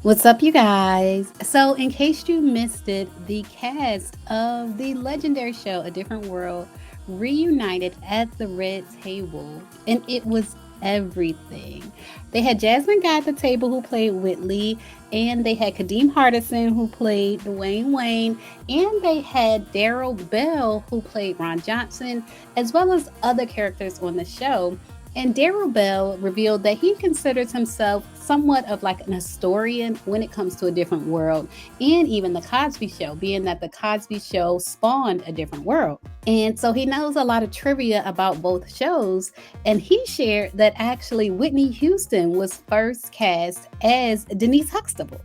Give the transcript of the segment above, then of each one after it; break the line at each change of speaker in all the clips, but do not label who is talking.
What's up, you guys? So, in case you missed it, the cast of the legendary show A Different World reunited at the Red Table, and it was everything. They had Jasmine Guy at the table who played Whitley, and they had Kadeem Hardison who played Dwayne Wayne, and they had Daryl Bell who played Ron Johnson, as well as other characters on the show. And Daryl Bell revealed that he considers himself somewhat of like an historian when it comes to A Different World and even The Cosby Show, being that The Cosby Show spawned A Different World. And so he knows a lot of trivia about both shows. And he shared that actually Whitney Houston was first cast as Denise Huxtable.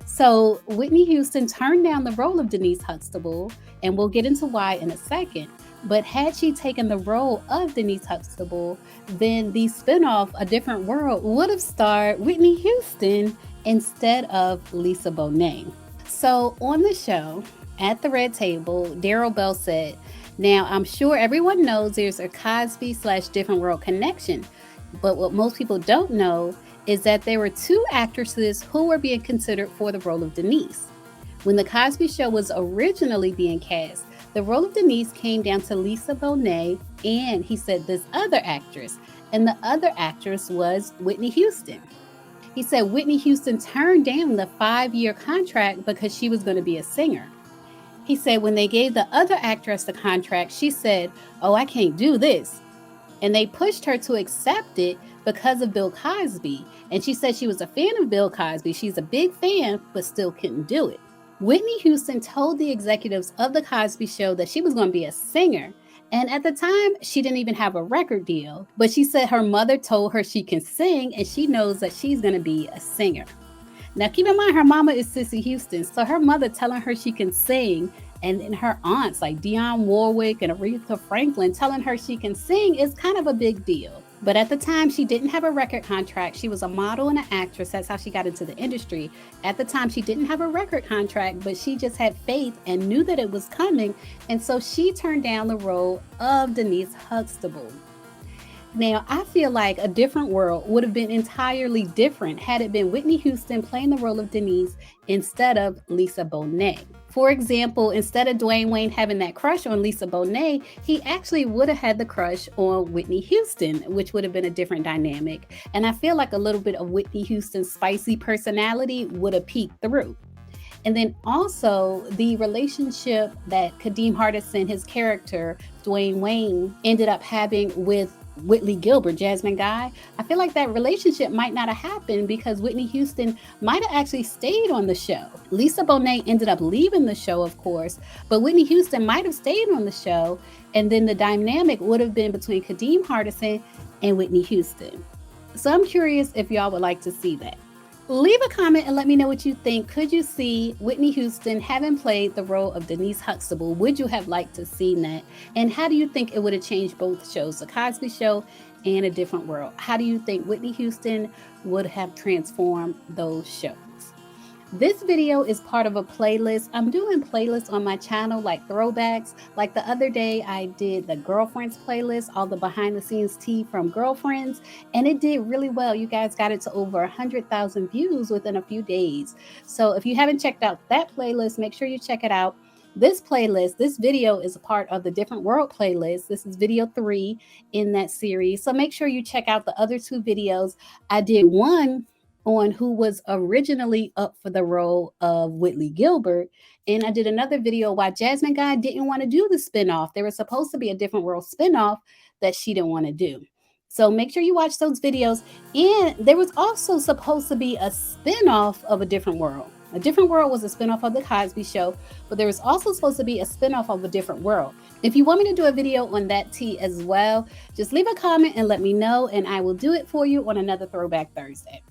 So Whitney Houston turned down the role of Denise Huxtable, and we'll get into why in a second. But had she taken the role of Denise Huxtable, then the spinoff, A Different World, would have starred Whitney Houston instead of Lisa Bonet. So on the show, at the Red Table, Daryl Bell said, "Now, I'm sure everyone knows there's a Cosby / Different World connection, but what most people don't know is that there were two actresses who were being considered for the role of Denise. When The Cosby Show was originally being cast, the role of Denise came down to Lisa Bonet and, he said, this other actress. And the other actress was Whitney Houston. He said Whitney Houston turned down the 5-year contract because she was going to be a singer. He said when they gave the other actress the contract, she said, "Oh, I can't do this." And they pushed her to accept it because of Bill Cosby. And she said she was a fan of Bill Cosby. She's a big fan, but still couldn't do it. Whitney Houston told the executives of The Cosby Show that she was going to be a singer. And at the time, she didn't even have a record deal. But she said her mother told her she can sing and she knows that she's going to be a singer. Now, keep in mind, her mama is Cissy Houston. So her mother telling her she can sing, and then her aunts like Dionne Warwick and Aretha Franklin telling her she can sing is kind of a big deal. But at the time, she didn't have a record contract. She was a model and an actress. That's how she got into the industry. At the time, she didn't have a record contract, but she just had faith and knew that it was coming. And so she turned down the role of Denise Huxtable. Now, I feel like A Different World would have been entirely different had it been Whitney Houston playing the role of Denise instead of Lisa Bonet. For example, instead of Dwayne Wayne having that crush on Lisa Bonet, he actually would have had the crush on Whitney Houston, which would have been a different dynamic. And I feel like a little bit of Whitney Houston's spicy personality would have peeked through. And then also the relationship that Kadeem Hardison, his character, Dwayne Wayne, ended up having with Whitley Gilbert, Jasmine Guy, I feel like that relationship might not have happened because Whitney Houston might have actually stayed on the show. Lisa Bonet ended up leaving the show, of course, but Whitney Houston might have stayed on the show, and then the dynamic would have been between Kadeem Hardison and Whitney Houston. So I'm curious if y'all would like to see that. Leave a comment and let me know what you think. Could you see Whitney Houston having played the role of Denise Huxtable? Would you have liked to see that? And how do you think it would have changed both shows, The Cosby Show and A Different World? How do you think Whitney Houston would have transformed those shows? This video is part of a playlist. I'm doing playlists on my channel like throwbacks. Like the other day, I did the Girlfriends playlist, all the behind the scenes tea from Girlfriends, and it did really well. You guys got it to over 100,000 views within a few days. So if you haven't checked out that playlist, make sure you check it out. This playlist, this video is a part of the Different World playlist. This is video 3 in that series. So make sure you check out the other 2 videos. I did one on who was originally up for the role of Whitley Gilbert. And I did another video why Jasmine Guy didn't want to do the spinoff. There was supposed to be a Different World spinoff that she didn't want to do. So make sure you watch those videos. And there was also supposed to be a spinoff of A Different World. A Different World was a spinoff of The Cosby Show, but there was also supposed to be a spinoff of A Different World. If you want me to do a video on that tea as well, just leave a comment and let me know, and I will do it for you on another Throwback Thursday.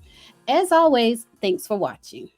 As always, thanks for watching.